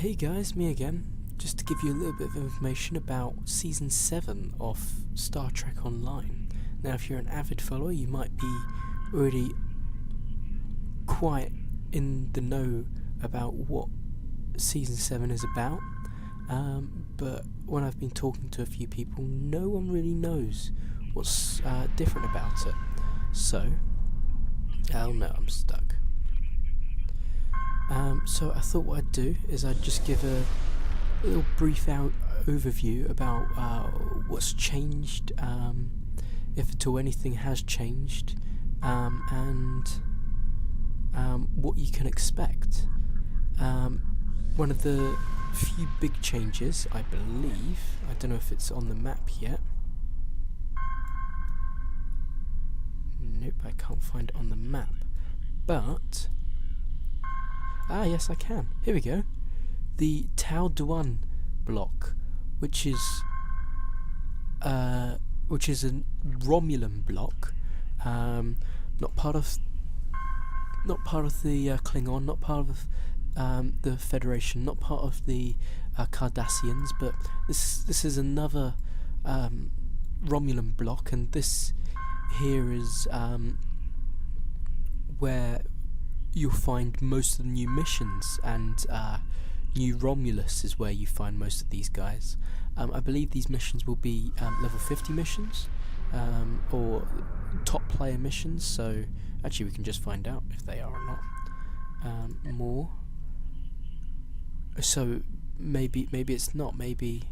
Hey guys, me again. Just to give you a little bit of information about Season 7 of Star Trek Online. Now, if you're an avid follower, you might be already quite in the know about what Season 7 is about. But when I've been talking to a few people, no one really knows what's different about it. So, hell no, I'm stuck. So I thought what I'd do is I'd just give a little brief overview about what's changed, if at all anything has changed, and what you can expect. One of the few big changes, I believe, I don't know if it's on the map yet. Nope, I can't find it on the map, but yes, I can. Here we go. The Tau Duan block, which is a Romulan block, not part of the Klingon, not part of the Federation, not part of the Cardassians, but this is another Romulan block, and this here is where you'll find most of the new missions, and New Romulus is where you find most of these guys. I believe these missions will be level 50 missions, or top player missions, so actually we can just find out if they are or not. More. So maybe it's not, maybe...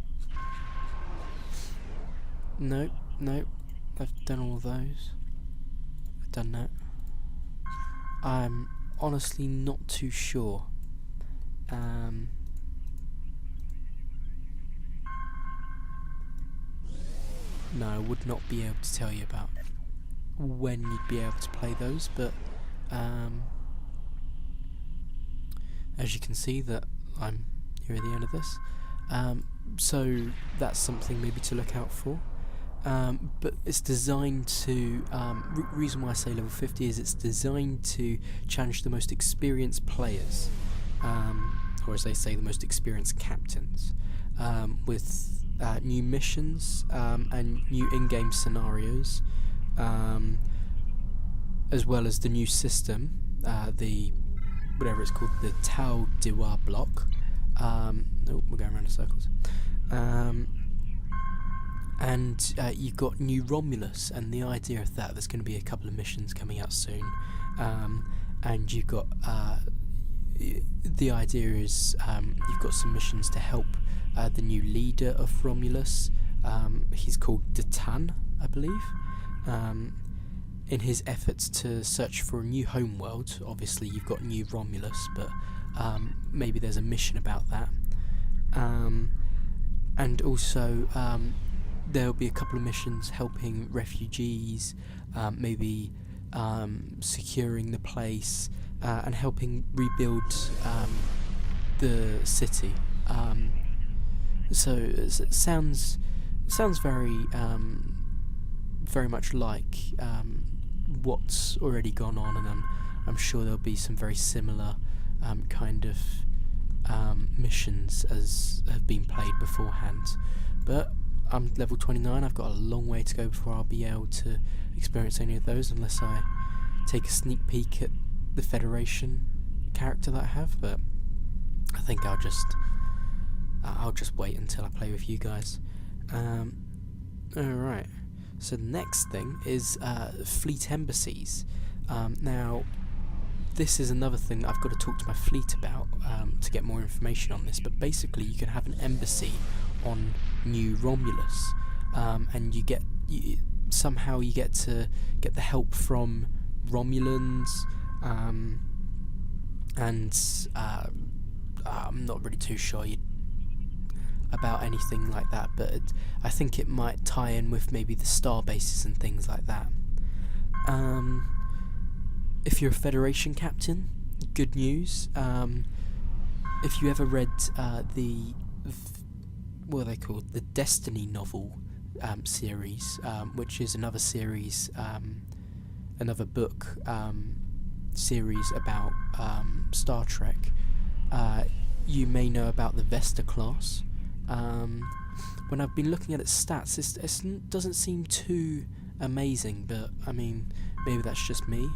Nope, I've done all those. I've done that. I'm honestly not too sure. No, I would not be able to tell you about when you'd be able to play those, but as you can see that I'm here at the end of this, so that's something maybe to look out for. But it's designed to, reason why I say level 50 is it's designed to challenge the most experienced players, or as they say, the most experienced captains, with new missions and new in-game scenarios, as well as the new system, the whatever it's called, the Tau Duan block. We're going around in circles. And you've got New Romulus, and the idea of that, there's going to be a couple of missions coming out soon, and you've got the idea is you've got some missions to help the new leader of Romulus. He's called Datan, I believe, in his efforts to search for a new homeworld. Obviously you've got New Romulus, but maybe there's a mission about that, and also there'll be a couple of missions helping refugees, maybe securing the place, and helping rebuild the city. So it sounds very very much like what's already gone on, and I'm sure there'll be some very similar kind of missions as have been played beforehand. But I'm level 29, I've got a long way to go before I'll be able to experience any of those, unless I take a sneak peek at the Federation character that I have, but I think I'll just wait until I play with you guys. Alright, so the next thing is fleet embassies. Now, this is another thing that I've got to talk to my fleet about to get more information on this, but basically you can have an embassy on New Romulus, and somehow you get to get the help from Romulans, and I'm not really too sure about anything like that, but I think it might tie in with maybe the star bases and things like that. If you're a Federation captain, good news. If you ever read what are they called? The Destiny novel series, which is another series, another book series about Star Trek. you may know about the Vesta class. When I've been looking at its stats, it doesn't seem too amazing, but I mean, maybe that's just me.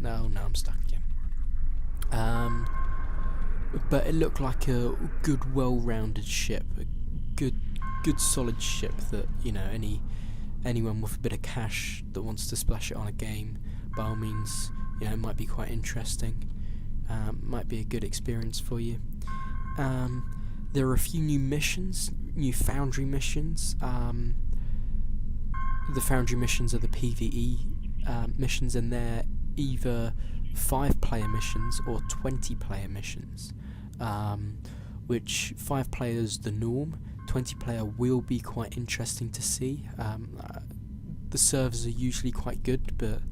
No, I'm stuck again. But it looked like a good, well-rounded ship, a good, solid ship that, you know, anyone with a bit of cash that wants to splash it on a game, by all means, you know, it might be quite interesting. Might be a good experience for you. There are a few new missions, new Foundry missions. The Foundry missions are the PvE missions, and they're either 5-player missions or 20-player missions. Which 5 players the norm, 20-player will be quite interesting to see. The servers are usually quite good, but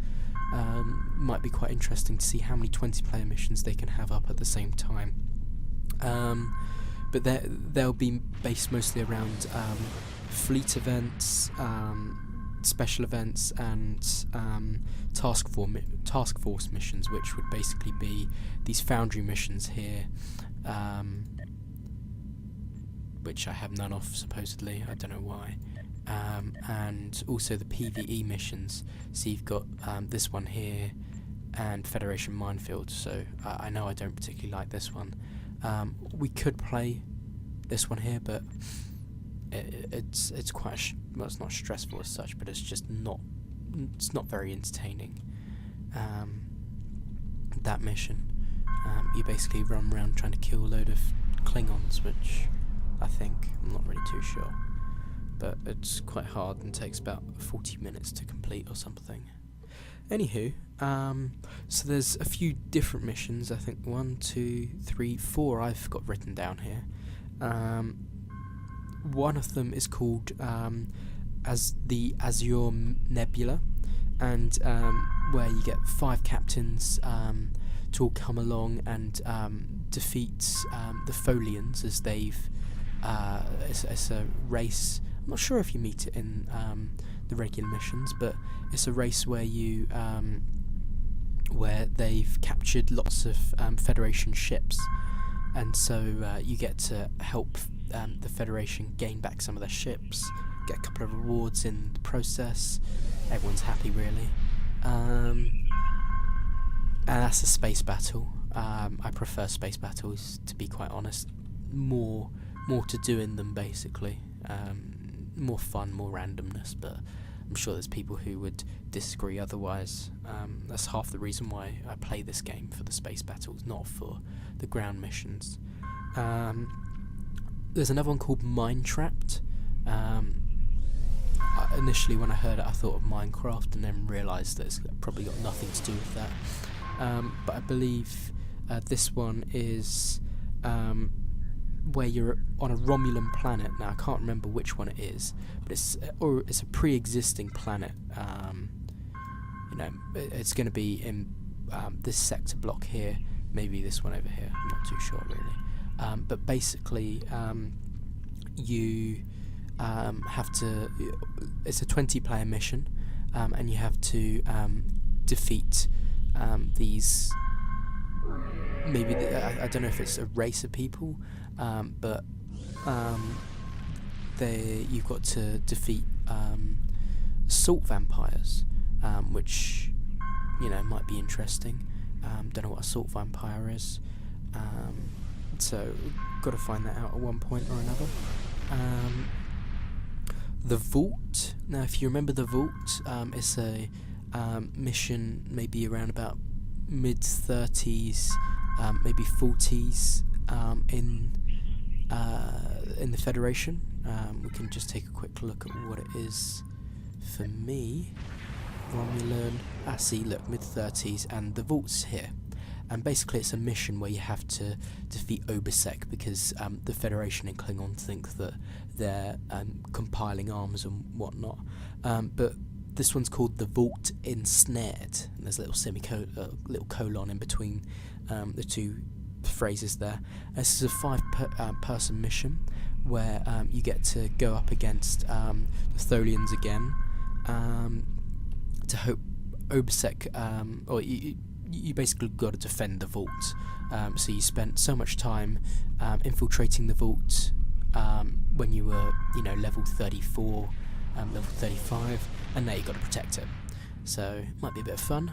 might be quite interesting to see how many 20-player missions they can have up at the same time. But they'll be based mostly around fleet events, special events, and task force missions, which would basically be these Foundry missions here, which I have none of, supposedly. I don't know why. And also the PvE missions. So you've got this one here and Federation Minefield. So I know I don't particularly like this one. We could play this one here, but it's quite well, it's not stressful as such, but it's not very entertaining. That mission, you basically run around trying to kill a load of Klingons, which I'm not really too sure, but it's quite hard and takes about 40 minutes to complete or something. Anywho, so there's a few different missions. I think 1, 2, 3, 4 I've got written down here. One of them is called as the Azure Nebula, and where you get 5 captains to all come along and defeat the Folians, as they've it's a race. I'm not sure if you meet it in the regular missions, but it's a race where you where they've captured lots of Federation ships, and so you get to help the Federation gain back some of their ships, get a couple of rewards in the process. Everyone's happy, really. And that's a space battle. I prefer space battles, to be quite honest. More to do in them, basically. More fun, more randomness, but I'm sure there's people who would disagree otherwise. That's half the reason why I play this game, for the space battles, not for the ground missions. There's another one called Minetrapped. Initially when I heard it, I thought of Minecraft, and then realised that it's probably got nothing to do with that. But I believe this one is where you're on a Romulan planet. Now I can't remember which one it is, but it's a pre-existing planet. You know, it's going to be in this sector block here, maybe this one over here. I'm not too sure really. But basically, you have to. It's a 20-player mission, and you have to defeat these. Maybe I don't know if it's a race of people, but you've got to defeat salt vampires, which, you know, might be interesting. Don't know what a salt vampire is, so got to find that out at one point or another. The Vault. Now, if you remember the Vault, it's a mission maybe around about mid-30s, maybe 40s, in the Federation. We can just take a quick look at what it is for me. Romulan. See, look, mid-30s, and the Vault's here. And basically it's a mission where you have to defeat Obisek, because the Federation and Klingon think that they're compiling arms and whatnot. But this one's called the Vault Ensnared, and there's a little little colon in between the two phrases there. This is a 5-person mission where you get to go up against the Tholians again, to hope Obisek, you basically got to defend the vault. So you spent so much time infiltrating the vault when you were, level 34, level 35, and now you got to protect it. So might be a bit of fun.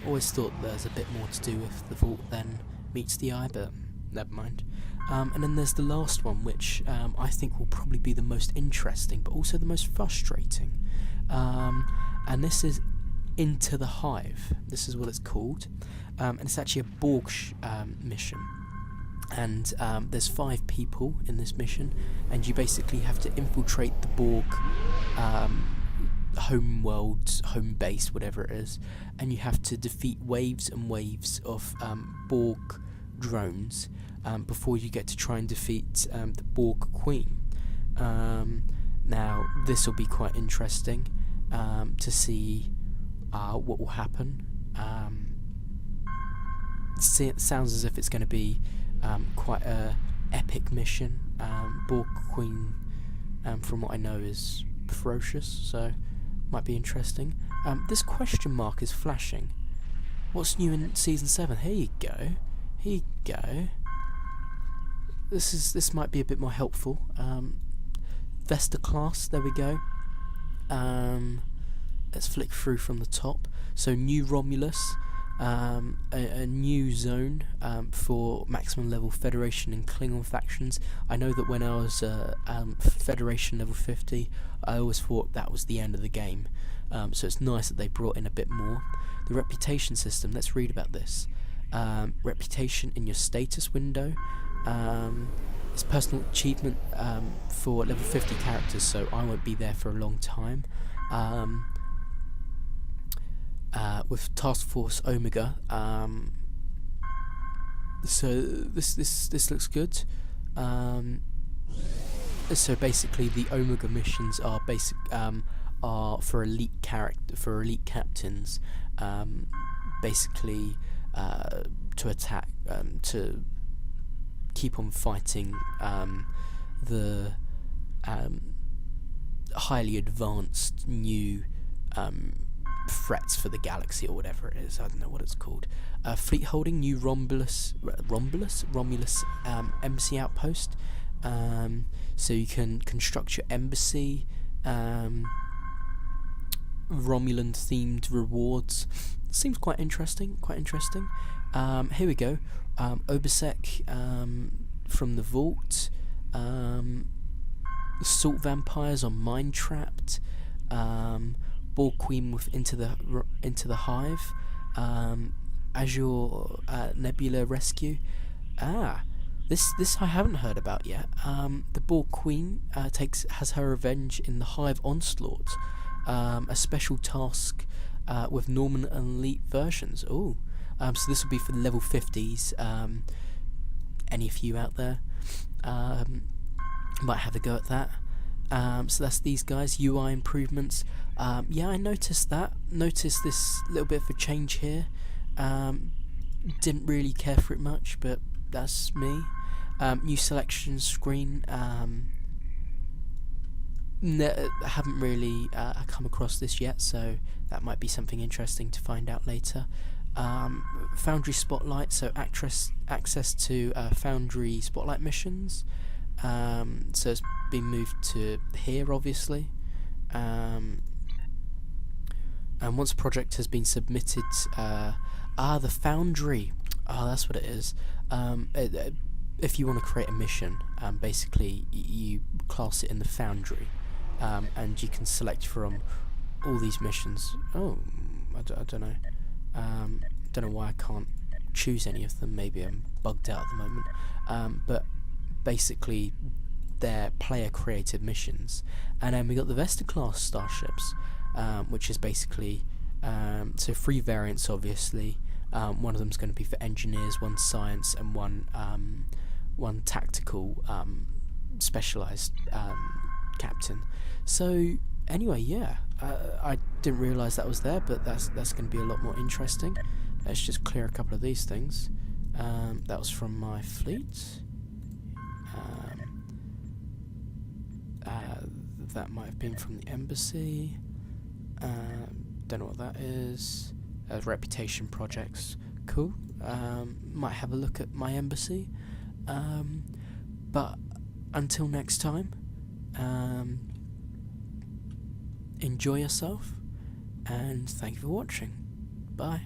Always thought there's a bit more to do with the vault than meets the eye, but never mind. And then there's the last one, which I think will probably be the most interesting, but also the most frustrating. And this is Into the Hive. This is what it's called, and it's actually a Borg mission. And there's 5 people in this mission, and you basically have to infiltrate the Borg home world, home base, whatever it is, and you have to defeat waves and waves of Borg drones before you get to try and defeat the Borg Queen. Now, this will be quite interesting to see what will happen. It sounds as if it's going to be quite a epic mission. Borg Queen, from what I know, is ferocious, so might be interesting. This question mark is flashing. What's new in season 7? Here you go. Here you go. This might be a bit more helpful. Vesta class. There we go. Let's flick through from the top. So new Romulus. A new zone for maximum level Federation and Klingon factions. I know that when I was Federation level 50, I always thought that was the end of the game. So it's nice that they brought in a bit more. The reputation system, let's read about this. Reputation in your status window. It's personal achievement for level 50 characters, so I won't be there for a long time. With Task Force Omega, so this looks good. So basically, the Omega missions are for elite captains, basically to attack, to keep on fighting the highly advanced new threats for the galaxy, or whatever it is. I don't know what it's called. Fleet holding, new Romulus embassy outpost. So you can construct your embassy. Romulan themed rewards. Seems quite interesting. Here we go. Obsec from the vault. Assault vampires on Mind Trapped. Borg Queen with Into the Hive. Azure Nebula Rescue. This I haven't heard about yet. The Borg Queen has her revenge in the Hive Onslaught. A special task with Norman and Elite versions. So this will be for the level 50s. Any of you out there might have a go at that. So that's these guys. UI improvements. Yeah, I noticed that. Noticed this little bit of a change here. Didn't really care for it much, but that's me. New selection screen. Haven't really come across this yet, so that might be something interesting to find out later. Foundry Spotlight, so access to Foundry Spotlight missions. So it's been moved to here, obviously. And once a project has been submitted, the Foundry. That's what it is. If you want to create a mission, basically you class it in the Foundry, and you can select from all these missions. I don't know. Don't know why I can't choose any of them. Maybe I'm bugged out at the moment. But basically, they're player-created missions. And then we got the Vesta class starships, which is basically so 3 variants, obviously. One of them's going to be for engineers, one science, and one tactical specialized captain. So anyway, yeah, I didn't realise that was there, but that's going to be a lot more interesting. Let's just clear a couple of these things. That was from my fleet. That might have been from the embassy. Don't know what that is. Reputation projects. cool. Might have a look at my embassy. But until next time, enjoy yourself, and thank you for watching. Bye.